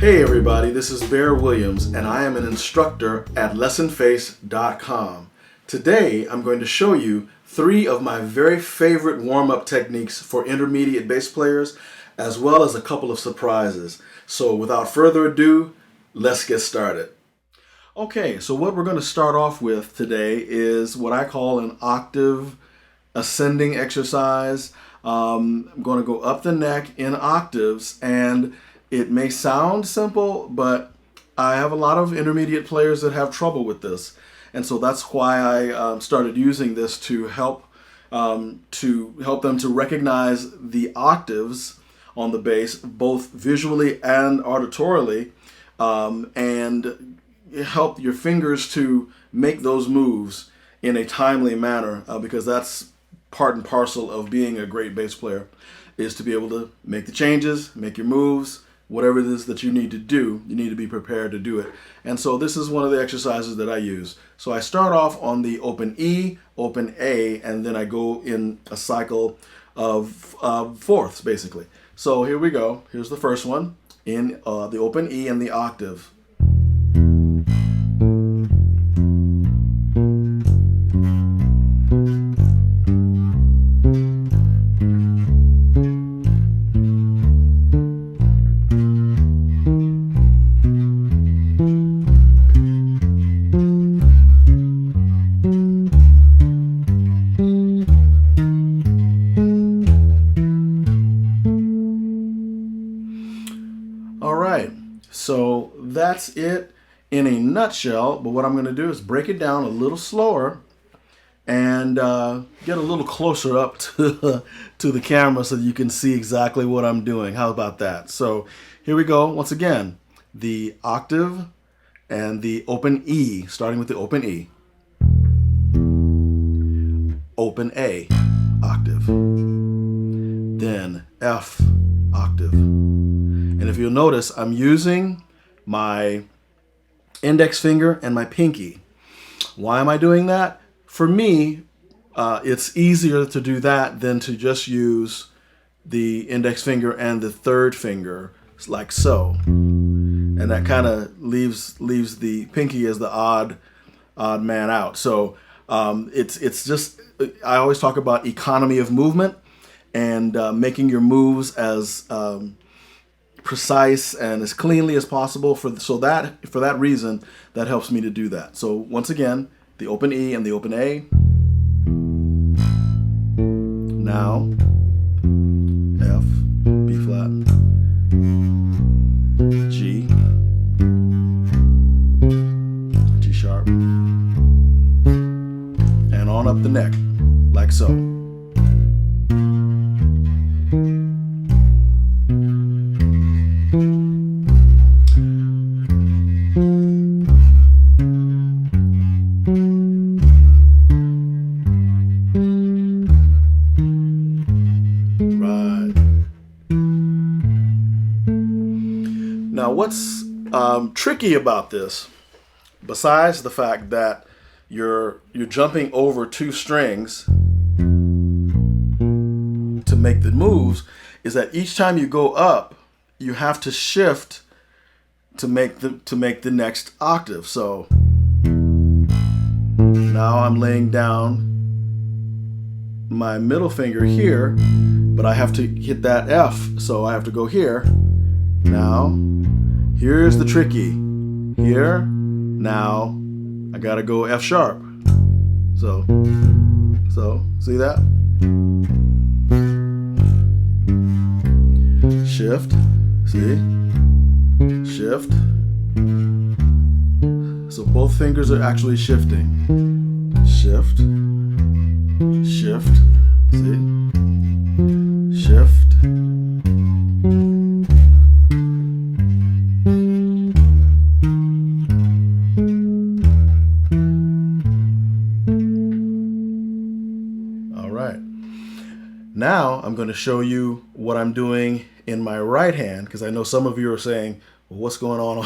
Hey everybody, this is Bear Williams and I am an instructor at Lessonface.com. Today I'm going to show you 3 of my very favorite warm-up techniques for intermediate bass players, as well as a couple of surprises. So without further ado, let's get started. Okay, so what we're going to start off with today is what I call an octave ascending exercise. I'm going to go up the neck in octaves, and it may sound simple, but I have a lot of intermediate players that have trouble with this. And so that's why I started using this to help them to recognize the octaves on the bass, both visually and auditorily, and help your fingers to make those moves in a timely manner, because that's part and parcel of being a great bass player, is to be able to make the changes, make your moves, whatever it is that you need to do, you need to be prepared to do it. And so this is one of the exercises that I use. So I start off on the open E, open A, and then I go in a cycle of fourths, basically. So here we go. Here's the first one in the open E and the octave. So that's it in a nutshell, but what I'm going to do is break it down a little slower and get a little closer up to the camera so that you can see exactly what I'm doing. How about that? So here we go. Once again, the octave and the open E, starting with the open E. Open A, octave. Then F, octave. And if you'll notice, I'm using my index finger and my pinky. Why am I doing that? For me, it's easier to do that than to just use the index finger and the third finger, like so. And that kind of leaves the pinky as the odd man out. So it's just, I always talk about economy of movement and making your moves as precise and as cleanly as possible. For that reason, that helps me to do that. So once again, the open E and the open A. Now F, B flat, G, G sharp, and on up the neck, like so. Now what's tricky about this, besides the fact that you're jumping over 2 strings to make the moves, is that each time you go up, you have to shift to make the next octave. So now I'm laying down my middle finger here, but I have to hit that F, so I have to go here. Now, here's the tricky. Here, now, I gotta go F sharp. So, see that? Shift, see? Shift. So both fingers are actually shifting. Shift, shift, see? Shift. Now I'm going to show you what I'm doing in my right hand, because I know some of you are saying, well, what's going on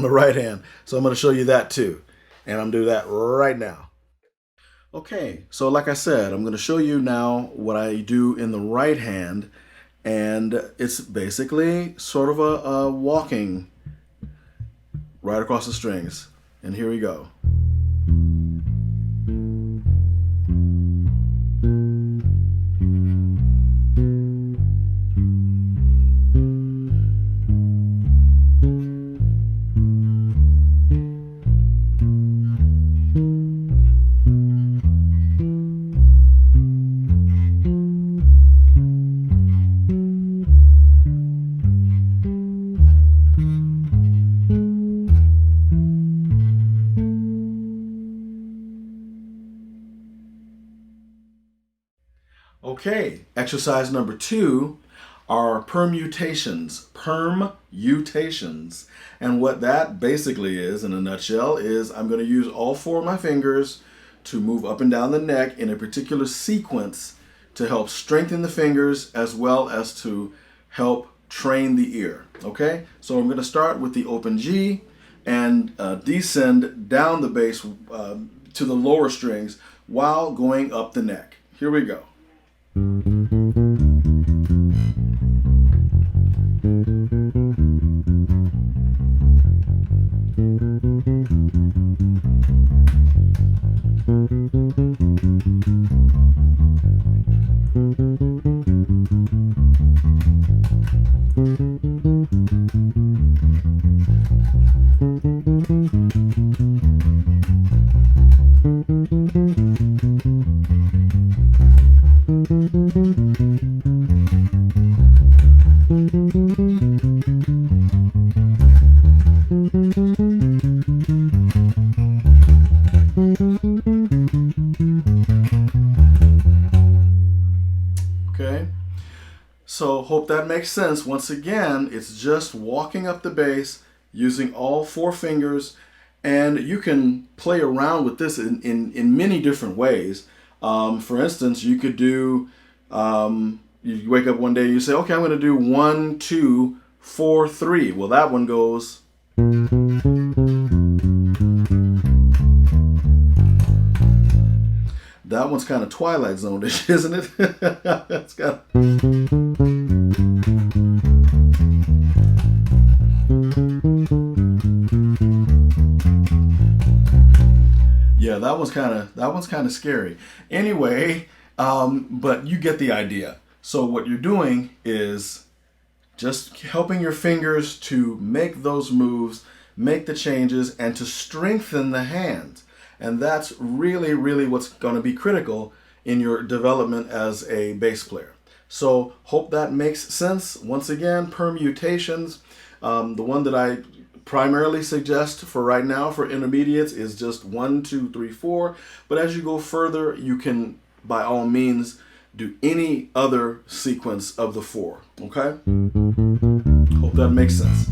the right hand? So I'm going to show you that too. And I'm doing that right now. Okay, so like I said, I'm going to show you now what I do in the right hand, And it's basically sort of a walking right across the strings. And here we go. Okay, exercise number 2 are permutations. Permutations. And what that basically is, in a nutshell, is I'm going to use all 4 of my fingers to move up and down the neck in a particular sequence to help strengthen the fingers as well as to help train the ear. Okay, so I'm going to start with the open G and descend down the bass to the lower strings while going up the neck. Here we go. Okay, so hope that makes sense. Once again, it's just walking up the bass using all 4 fingers, and you can play around with this in many different ways. For instance, you could do, you wake up one day and you say, okay, I'm going to do 1, 2, 4, 3. Well, that one goes. That one's kind of Twilight Zone-ish, isn't it? It's got. Yeah, that one's kind of scary. Anyway, but you get the idea. So what you're doing is just helping your fingers to make those moves, make the changes, and to strengthen the hands. And that's really, really what's going to be critical in your development as a bass player. So hope that makes sense. Once again, permutations. The one that I primarily suggest for right now for intermediates is just 1, 2, 3, 4. But as you go further, you can, by all means, do any other sequence of the 4. Okay? Hope that makes sense.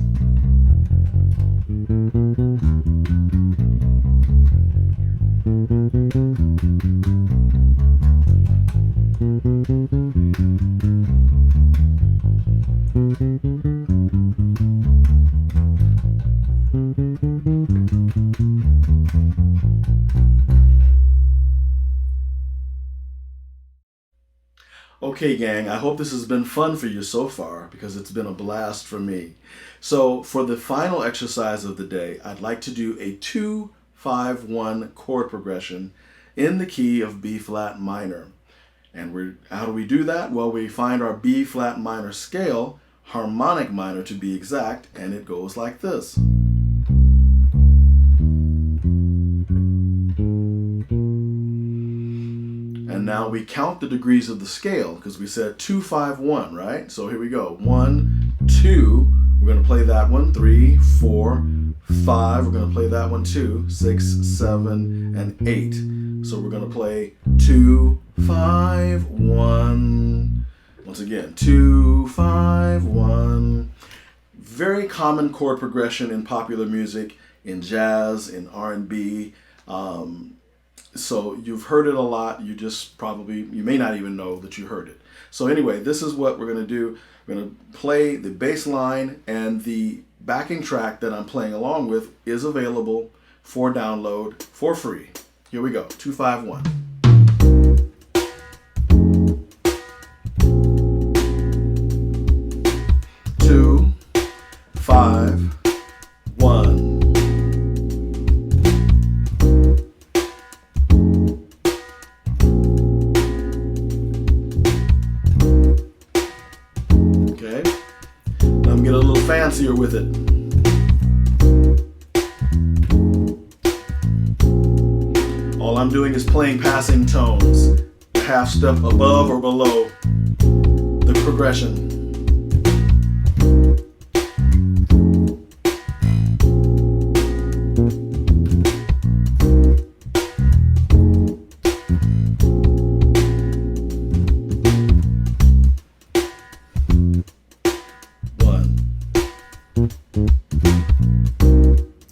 Okay, gang, I hope this has been fun for you so far because it's been a blast for me. So for the final exercise of the day, I'd like to do a 2-5-1 chord progression in the key of B flat minor. And how do we do that? Well, we find our B flat minor scale, harmonic minor to be exact, and it goes like this. And now we count the degrees of the scale because we said 2-5-1, right? So here we go. 1, 2. We're going to play that one. 3, 4, 5. We're going to play that one too. 6, 7, and 8. So we're going to play 2, 5, 1. Once again, 2, 5, 1. Very common chord progression in popular music, in jazz, in R&B. So you've heard it a lot. You may not even know that you heard it. So anyway, this is what we're going to do. We're going to play the bass line, and the backing track that I'm playing along with is available for download for free. Here we go, 2-5-1. fancier with it. All I'm doing is playing passing tones, a half step above or below the progression.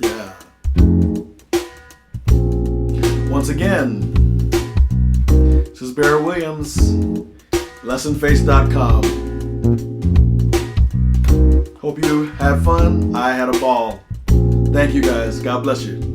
Yeah. Once again, this is Bear Williams, Lessonface.com. Hope you had fun. I had a ball. Thank you guys. God bless you.